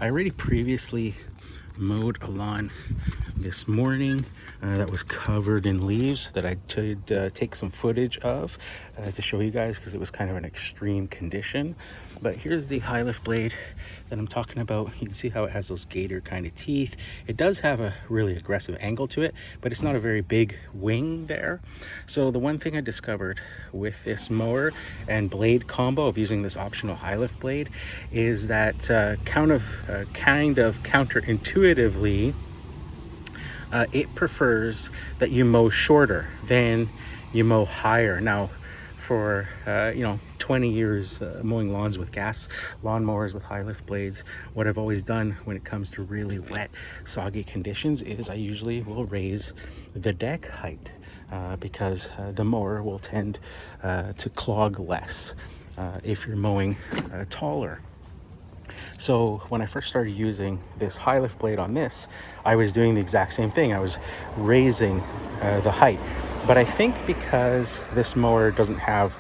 I already previously mowed a lawn this morning that was covered in leaves that I could take some footage of to show you guys, because it was kind of an extreme condition. But here's the high lift blade that I'm talking about. You can see how it has those gator kind of teeth. It does have a really aggressive angle to it, but it's not a very big wing there. So the one thing I discovered with this mower and blade combo of using this optional high lift blade is that kind of counterintuitively, it prefers that you mow shorter than you mow higher. Now, for 20 years mowing lawns with gas lawnmowers with high lift blades, what I've always done when it comes to really wet, soggy conditions is I usually will raise the deck height because the mower will tend to clog less if you're mowing taller. So when I first started using this high lift blade on this, I was doing the exact same thing. I was raising the height. But I think because this mower doesn't have,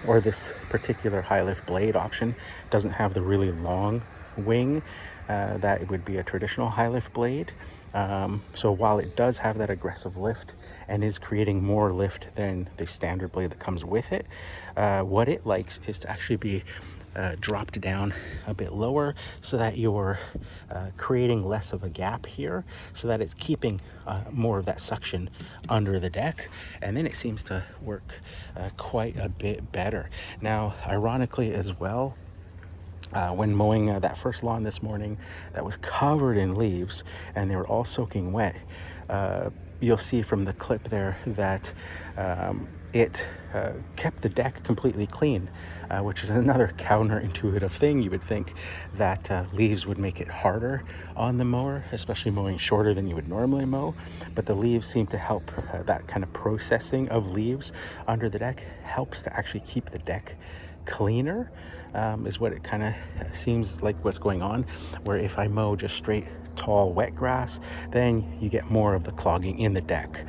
or this particular high lift blade option doesn't have the really long wing that it would be a traditional high lift blade. So while it does have that aggressive lift and is creating more lift than the standard blade that comes with it, what it likes is to actually be dropped down a bit lower, so that you're creating less of a gap here, so that it's keeping more of that suction under the deck, and then it seems to work quite a bit better. Now, ironically as well, when mowing that first lawn this morning that was covered in leaves and they were all soaking wet, you'll see from the clip there that it kept the deck completely clean, which is another counterintuitive thing. You would think that leaves would make it harder on the mower, especially mowing shorter than you would normally mow, but the leaves seem to help. That kind of processing of leaves under the deck helps to actually keep the deck cleaner, is what it kind of seems like what's going on. Where if I mow just straight tall wet grass, then you get more of the clogging in the deck,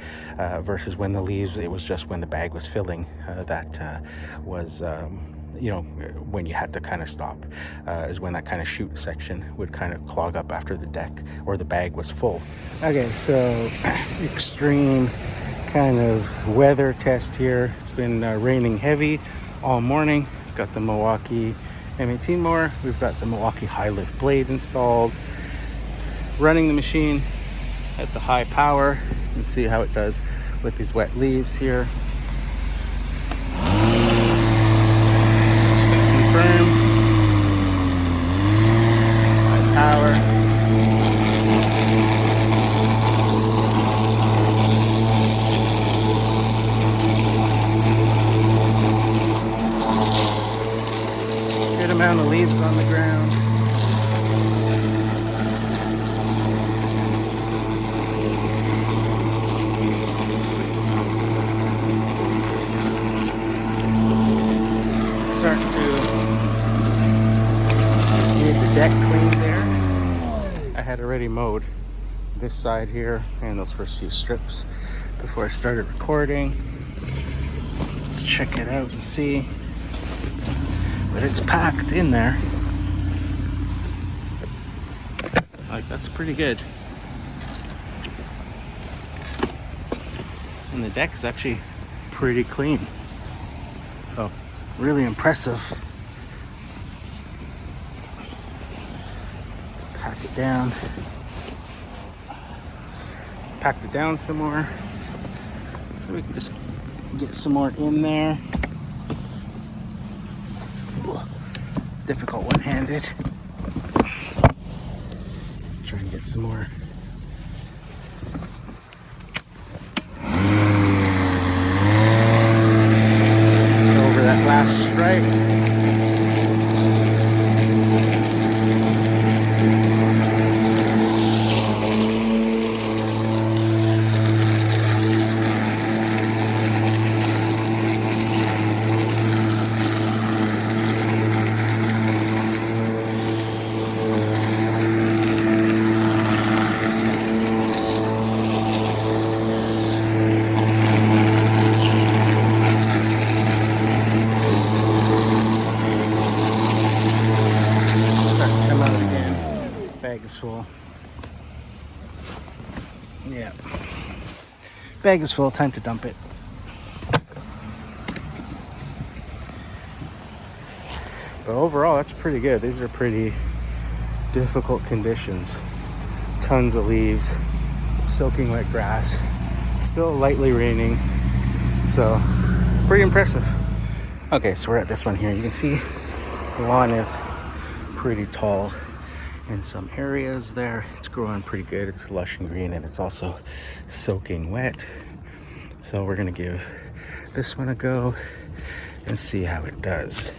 versus when the leaves, it was just when the bag was filling that was when you had to kind of stop, is when that kind of chute section would kind of clog up after the deck or the bag was full. Okay, so extreme kind of weather test here. It's been raining heavy all morning. Got the Milwaukee M18 mower. We've got the Milwaukee high lift blade installed. Running the machine at the high power and see how it does with these wet leaves here. Just gonna confirm. High power. Good amount of leaves on the ground. Starting to get the deck clean there. I had already mowed this side here and those first few strips before I started recording. Let's check it out and see. But it's packed in there. Like, that's pretty good. And the deck is actually pretty clean. So, really impressive. Let's pack it down. Packed it down some more. So we can just get some more in there. Difficult one-handed. Try and get some more. Over that last stripe. Bag is full. Yeah. Bag is full, time to dump it. But overall, that's pretty good. These are pretty difficult conditions. Tons of leaves, soaking wet grass, still lightly raining. So, pretty impressive. Okay, so we're at this one here. You can see the lawn is pretty tall in some areas there. It's growing pretty good. It's lush and green, and it's also soaking wet. So we're gonna give this one a go and see how it does.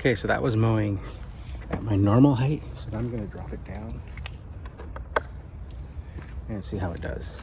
Okay, so that was mowing at my normal height. So now I'm gonna drop it down and see how it does.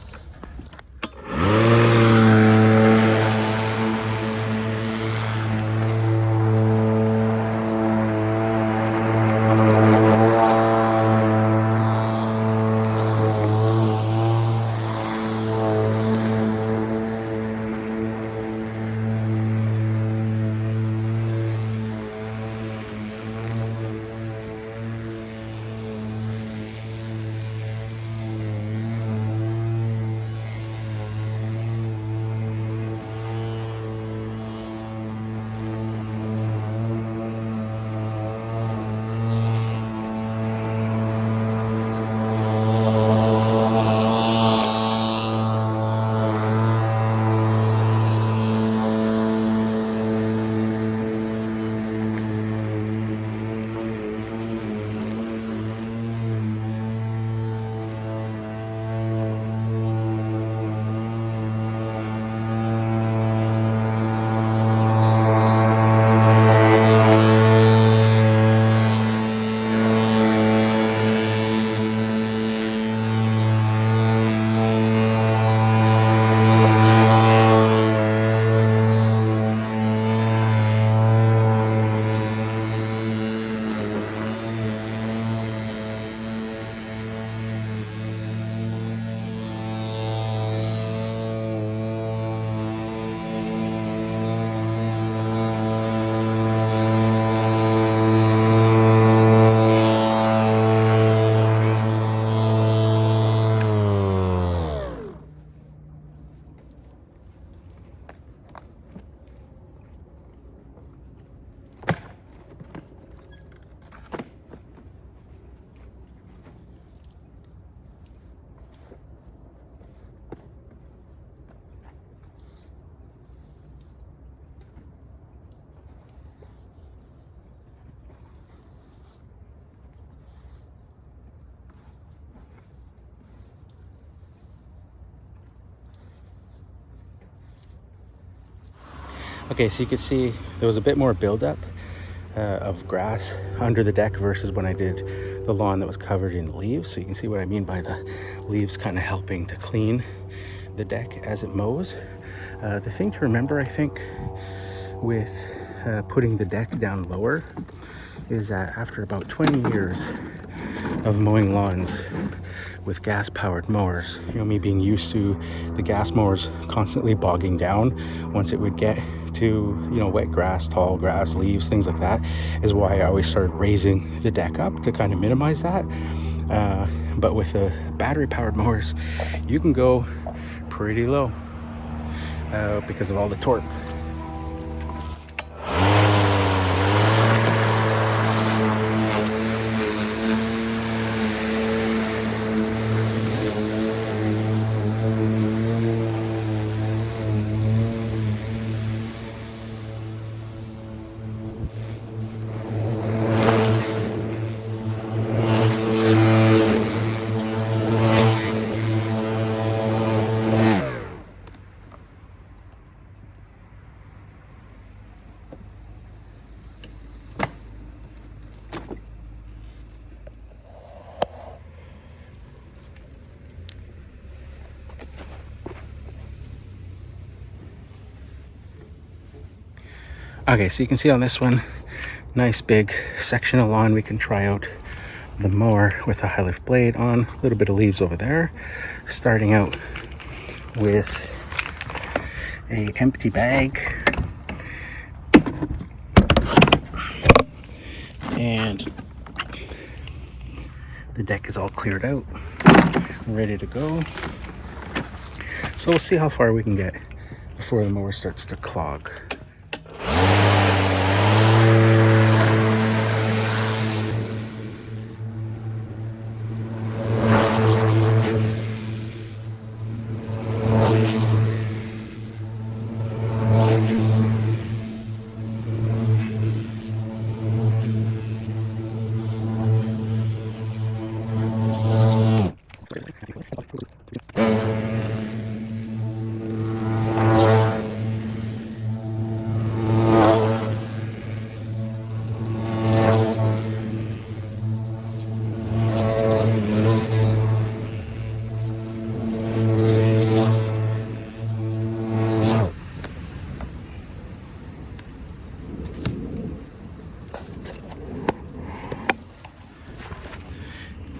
Okay, so you can see there was a bit more buildup of grass under the deck versus when I did the lawn that was covered in leaves. So you can see what I mean by the leaves kind of helping to clean the deck as it mows. The thing to remember, I think, with putting the deck down lower is that after about 20 years of mowing lawns with gas-powered mowers, you know, me being used to the gas mowers constantly bogging down once it would get to, you know, wet grass, tall grass, leaves, things like that, is why I always started raising the deck up to kind of minimize that. But with the battery-powered mowers, you can go pretty low because of all the torque. Okay, so you can see on this one, nice big section of lawn. We can try out the mower with a high lift blade on. A little bit of leaves over there. Starting out with a empty bag. And the deck is all cleared out, ready to go. So we'll see how far we can get before the mower starts to clog.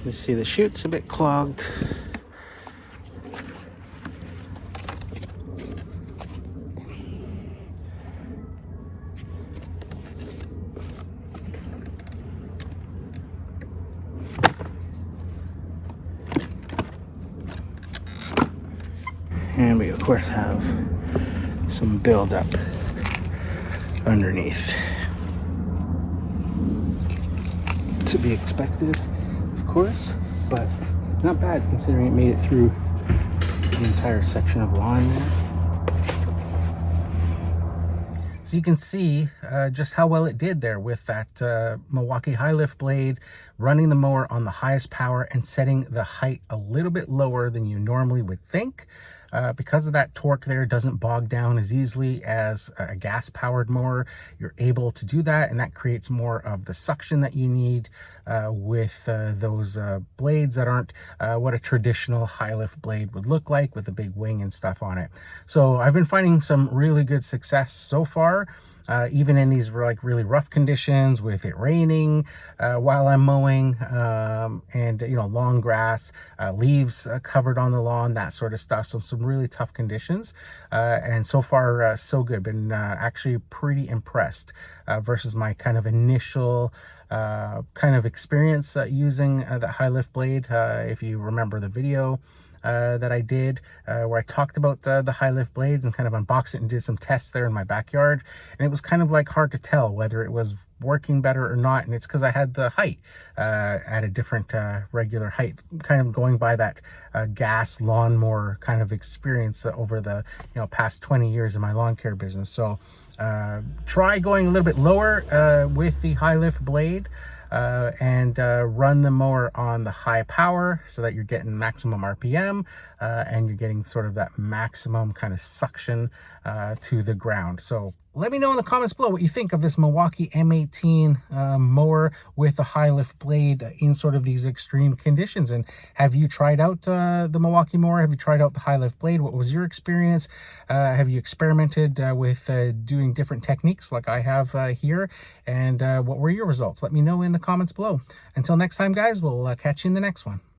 You see the chute's a bit clogged. And we of course have some buildup underneath. To be expected, of course, but not bad considering it made it through the entire section of lawn there. So you can see just how well it did there with that Milwaukee high lift blade, running the mower on the highest power and setting the height a little bit lower than you normally would think. Because of that torque there, doesn't bog down as easily as a gas powered mower. You're able to do that, and that creates more of the suction that you need with those blades that aren't what a traditional high lift blade would look like, with a big wing and stuff on it. So I've been finding some really good success so far. Even in these like really rough conditions, with it raining while I'm mowing, and you know, long grass, leaves covered on the lawn, that sort of stuff. So some really tough conditions, and so far so good. Been actually pretty impressed versus my kind of initial kind of experience using the high lift blade. If you remember the video that I did where I talked about the high lift blades and kind of unboxed it and did some tests there in my backyard, and it was kind of like hard to tell whether it was working better or not, and it's because I had the height at a different regular height, kind of going by that gas lawnmower kind of experience over the past 20 years in my lawn care business. So try going a little bit lower with the high lift blade, and run the mower on the high power so that you're getting maximum RPM, and you're getting sort of that maximum kind of suction to the ground. So let me know in the comments below what you think of this Milwaukee M18 mower with a high lift blade in sort of these extreme conditions. And have you tried out the Milwaukee mower? Have you tried out the high lift blade? What was your experience? Have you experimented with doing different techniques like I have here? And what were your results? Let me know in the comments below. Until next time, guys, we'll catch you in the next one.